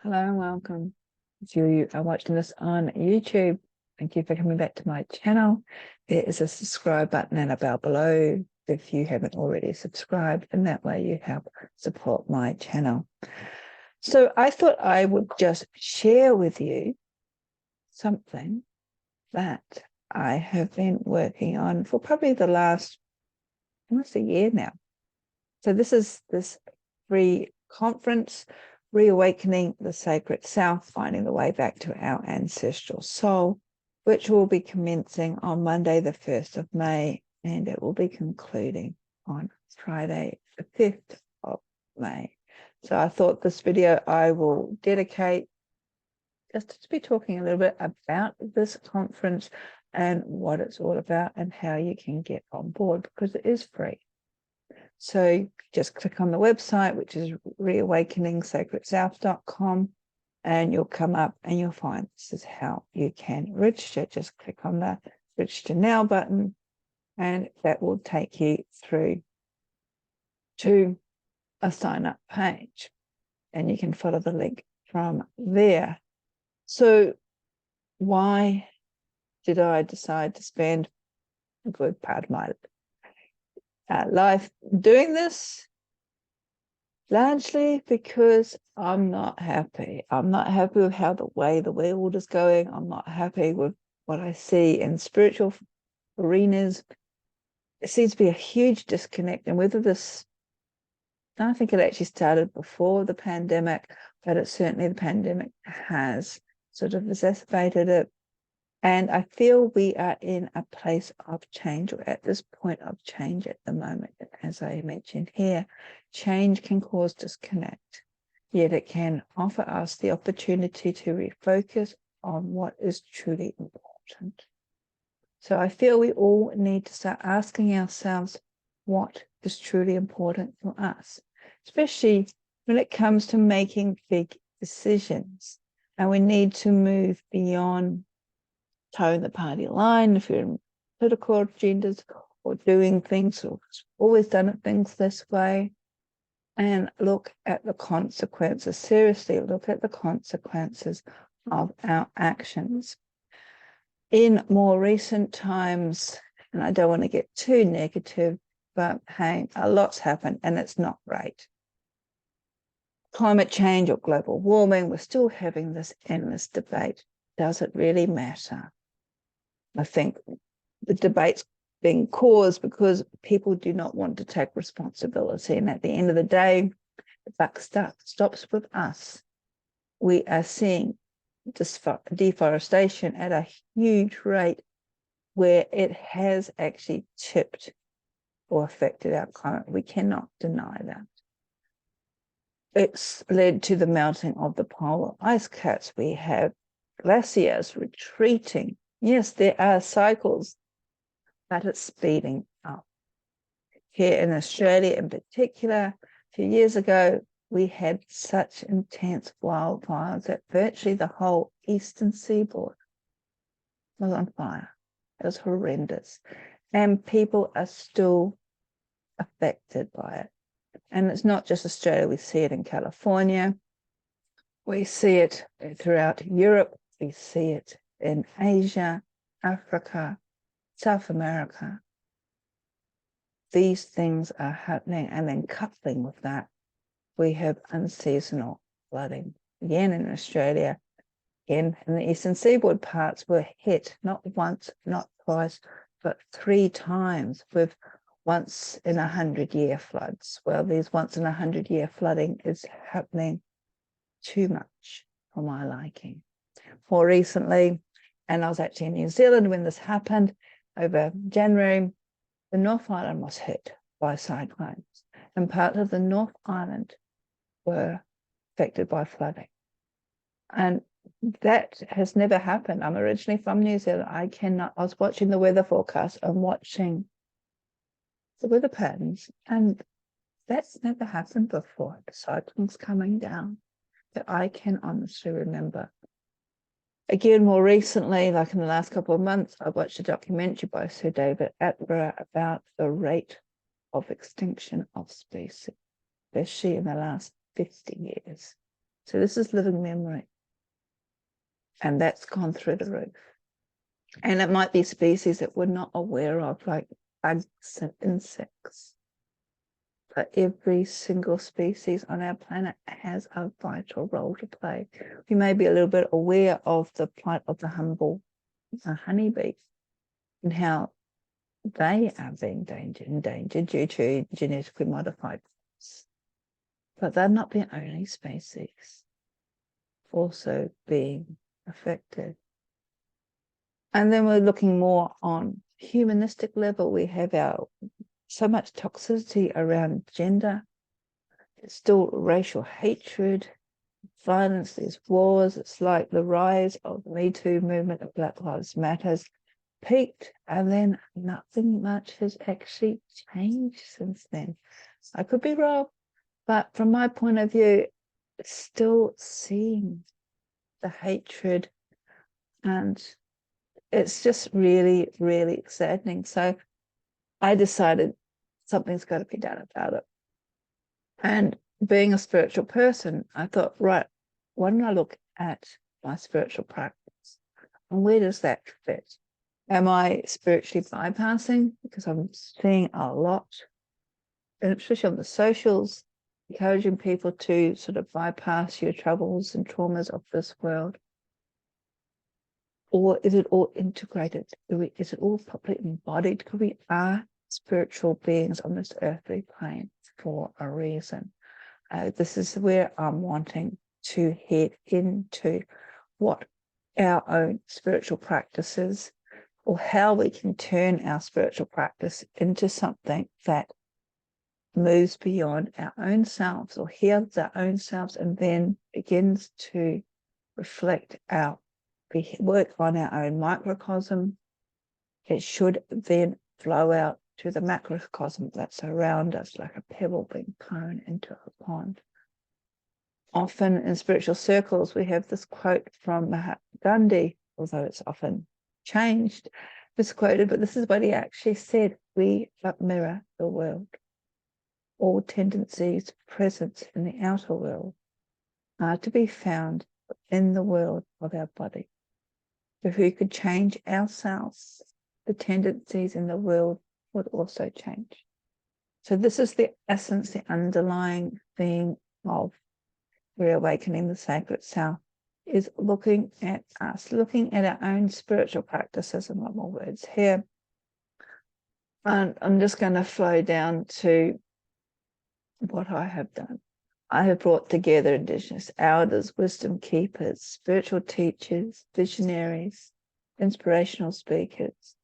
Hello and welcome. If you are watching this on YouTube, thank you for coming back to my channel. There is a subscribe button and a bell below if you haven't already subscribed, and that way you help support my channel. So I thought I would just share with you something that I have been working on for probably the last almost a year now. So this is this free conference, Reawakening the Sacred Self, Finding the Way Back to Our Ancestral Soul, which will be commencing on Monday, the 1st of May, and it will be concluding on Friday, the 5th of May. So I thought this video I will dedicate just to be talking a little bit about this conference and what it's all about and how you can get on board, because it is free. So just click on the website, which is reawakeningsacredself.com, and you'll come up and you'll find this is how you can register. Just click on the register now button, and that will take you through to a sign up page, and you can follow the link from there. So why did I decide to spend a good part of my life doing this? Largely because I'm not happy. I'm not happy with how the world is going. I'm not happy with what I see in spiritual arenas. There seems to be a huge disconnect, and whether this, I don't think it actually started before the pandemic, but it certainly, the pandemic has sort of exacerbated it. And I feel we are in a place of change, or at this point of change at the moment. As I mentioned here, change can cause disconnect, yet it can offer us the opportunity to refocus on what is truly important. So I feel we all need to start asking ourselves what is truly important to us, especially when it comes to making big decisions. And we need to move beyond towing the party line, if you're in political agendas, or doing things, or always done things this way, and look at the consequences. Seriously, look at the consequences of our actions. In more recent times, and I don't want to get too negative, but hey, a lot's happened and it's not great. Climate change or global warming, we're still having this endless debate. Does it really matter? I think the debate's being caused because people do not want to take responsibility. And at the end of the day, the buck stops with us. We are seeing deforestation at a huge rate, where it has actually tipped or affected our climate. We cannot deny that. It's led to the melting of the polar ice caps. We have glaciers retreating. Yes, there are cycles, but it's speeding up. Here in Australia in particular, a few years ago, we had such intense wildfires that virtually the whole eastern seaboard was on fire. It was horrendous. And people are still affected by it. And it's not just Australia, we see it in California. We see it throughout Europe. We see it in Asia, Africa, South America. These things are happening, and then coupling with that, we have unseasonal flooding. Again in Australia, again in the eastern seaboard parts, were hit not once, not twice, but 3 times with once in 100-year floods. Well, these once in 100-year flooding is happening too much for my liking. More recently, and I was actually in New Zealand when this happened over January, the North Island was hit by cyclones, and parts of the North Island were affected by flooding. And that has never happened. I'm originally from New Zealand. I was watching the weather forecast and watching the weather patterns, and that's never happened before. The cyclones coming down that I can honestly remember. Again, more recently, like in the last couple of months, I watched a documentary by Sir David Attenborough about the rate of extinction of species, especially in the last 50 years. So this is living memory. And that's gone through the roof. And it might be species that we're not aware of, like bugs and insects. But every single species on our planet has a vital role to play. We may be a little bit aware of the plight of the humble honeybee and how they are being endangered due to genetically modified crops. But they're not the only species also being affected. And then we're looking more on humanistic level. We have so much toxicity around gender. There's still racial hatred, violence, there's wars. It's like the rise of the Me Too movement of Black Lives Matters peaked, and then nothing much has actually changed since then. I could be wrong, but from my point of view, still seeing the hatred, and it's just really, really saddening. So I decided something's got to be done about it. And being a spiritual person, I thought, right, why don't I look at my spiritual practice? And where does that fit? Am I spiritually bypassing? Because I'm seeing a lot, and especially on the socials, encouraging people to sort of bypass your troubles and traumas of this world. Or is it all integrated? Is it all properly embodied? Because we are spiritual beings on this earthly plane for a reason. This is where I'm wanting to head into, what our own spiritual practices, or how we can turn our spiritual practice into something that moves beyond our own selves or heals our own selves, and then begins to reflect work on our own microcosm. It should then flow out to the macrocosm that's around us, like a pebble being thrown into a pond. Often in spiritual circles, we have this quote from Mahatma Gandhi, although it's often changed, misquoted, but this is what he actually said: we but mirror the world. All tendencies present in the outer world are to be found in the world of our body. If we could change ourselves, the tendencies in the world would also change. So this is the essence, the underlying theme of reawakening the sacred self, is looking at us, looking at our own spiritual practices. And one more words here. And I'm just going to flow down to what I have done. I have brought together Indigenous elders, wisdom keepers, spiritual teachers, visionaries, inspirational speakers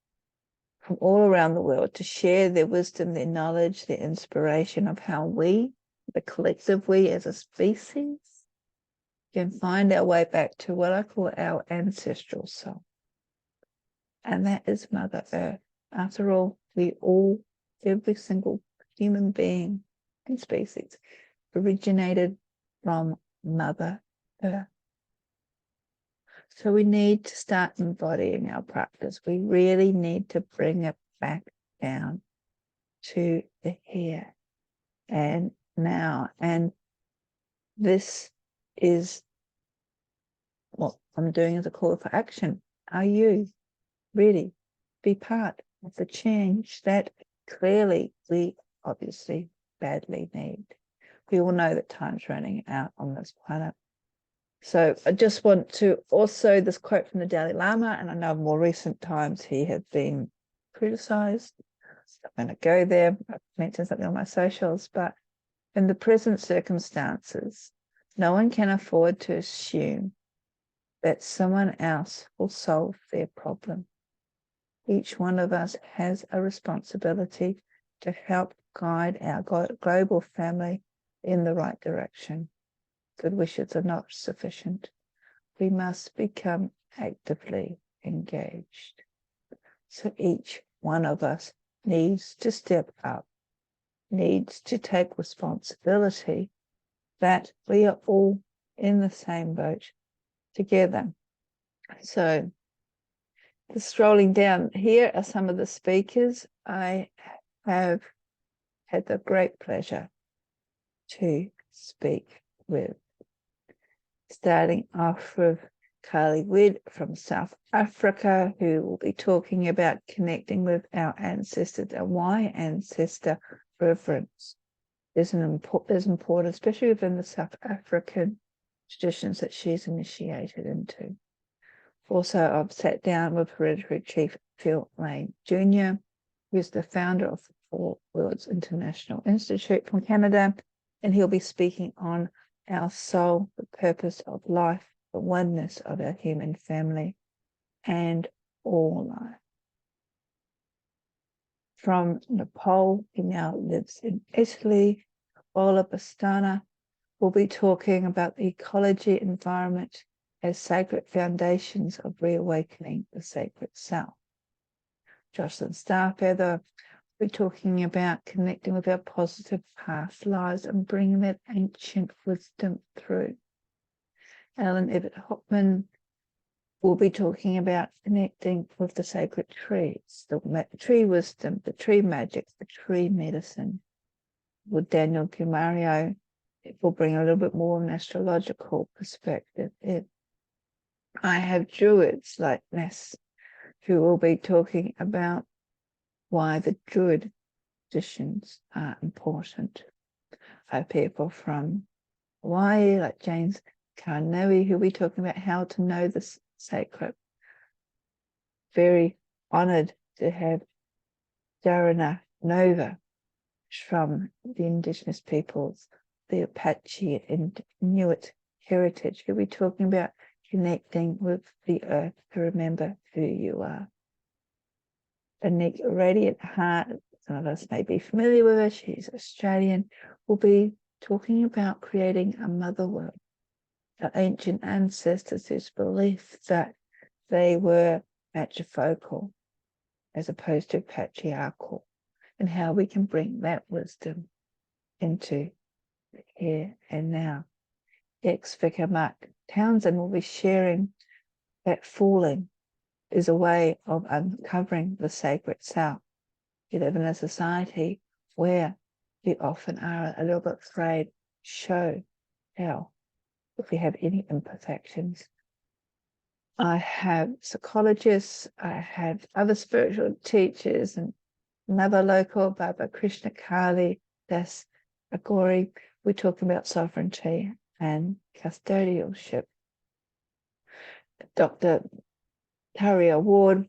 from all around the world to share their wisdom, their knowledge, their inspiration of how we, the collective we as a species, can find our way back to what I call our ancestral soul. And that is Mother Earth. After all, every single human being and species originated from Mother Earth. So we need to start embodying our practice. We really need to bring it back down to the here and now. And this is what I'm doing as a call for action. Are you ready to be part of the change that clearly we obviously badly need? We all know that time's running out on this planet. So I just want to also, this quote from the Dalai Lama, and I know in more recent times he has been criticized. I'm going to go there. I've mentioned something on my socials, but in the present circumstances, no one can afford to assume that someone else will solve their problem. Each one of us has a responsibility to help guide our global family in the right direction. Good wishes are not sufficient. We must become actively engaged. So each one of us needs to step up, needs to take responsibility that we are all in the same boat together. So just scrolling down, here are some of the speakers I have had the great pleasure to speak with. starting off with Carly Widd from South Africa, who will be talking about connecting with our ancestors and why ancestor reverence is important, especially within the South African traditions that she's initiated into. Also, I've sat down with Hereditary Chief Phil Lane Jr., who's the founder of the Four Worlds International Institute from Canada, and he'll be speaking on our soul, the purpose of life, the oneness of our human family, and all life. From Nepal, he now lives in Italy. Ola Bastana will be talking about the ecology environment as sacred foundations of reawakening the sacred self. Jocelyn Starfeather will be talking about connecting with our positive past lives and bringing that ancient wisdom through. Ellen Everett Hopman will be talking about connecting with the sacred trees, the tree wisdom, the tree magic, the tree medicine. With Daniel Gumario, it will bring a little bit more of an astrological perspective in. I have Druids like Ness, who will be talking about why the Druid traditions are important. I have people from Hawaii, like James Karnoe, who will be talking about how to know the sacred. Very honoured to have Darana Nova from the Indigenous peoples, the Apache and Inuit heritage, who will be talking about connecting with the earth to remember who you are. Anique Radiant Heart, some of us may be familiar with her, she's Australian, will be talking about creating a mother world. Our ancient ancestors whose belief that they were matrifocal as opposed to patriarchal, and how we can bring that wisdom into the here and now. Ex-Vicar Mark Townsend will be sharing that falling is a way of uncovering the sacred self. We live in a society where we often are a little bit afraid to show how, if we have any imperfections. I have psychologists, I have other spiritual teachers, and another local, Baba Krishna Kali, Das Agori. We're talking about sovereignty and custodialship. Dr. Taria Ward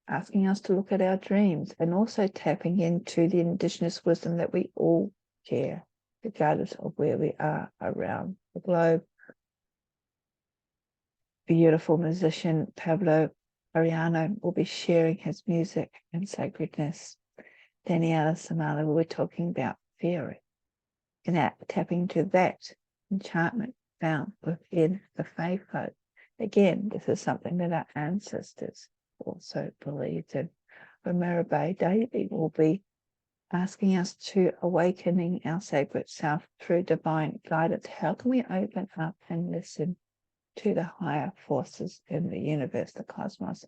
asking us to look at our dreams and also tapping into the Indigenous wisdom that we all share, regardless of where we are around the globe. Beautiful musician Pablo Ariano will be sharing his music and sacredness. Daniela Samala will be talking about fairy and tapping into that enchantment found within the faith code. Again, this is something that our ancestors also believed in. Romero Davey will be asking us to awakening our sacred self through divine guidance. How can we open up and listen to the higher forces in the universe, the cosmos?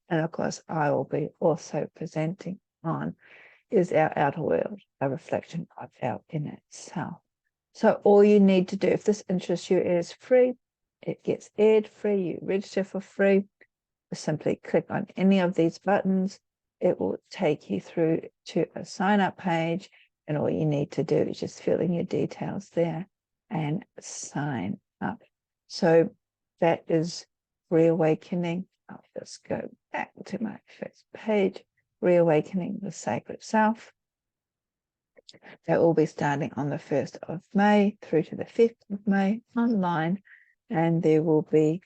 And of course, I will be also presenting on is our outer world a reflection of our inner self. So all you need to do, if this interests you, it is free. It gets aired free. You register for free. Simply click on any of these buttons. It will take you through to a sign-up page, and all you need to do is just fill in your details there and sign up. So that is Reawakening. I'll just go back to my first page. Reawakening the Sacred Self. That will be starting on the 1st of May through to the 5th of May online, and there will be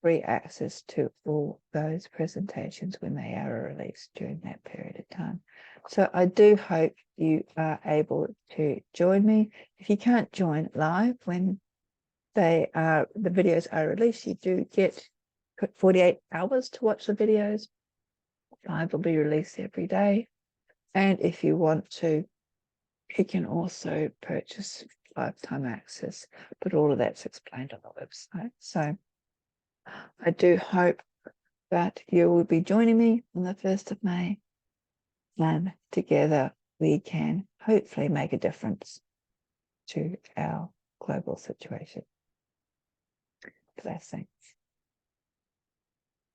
free access to all those presentations when they are released during that period of time. So I do hope you are able to join me. If you can't join live when the videos are released, you do get 48 hours to watch the videos. Live will be released every day. And if you want to, you can also purchase lifetime access, but all of that's explained on the website. So I do hope that you will be joining me on the 1st of May, and together we can hopefully make a difference to our global situation. blessings.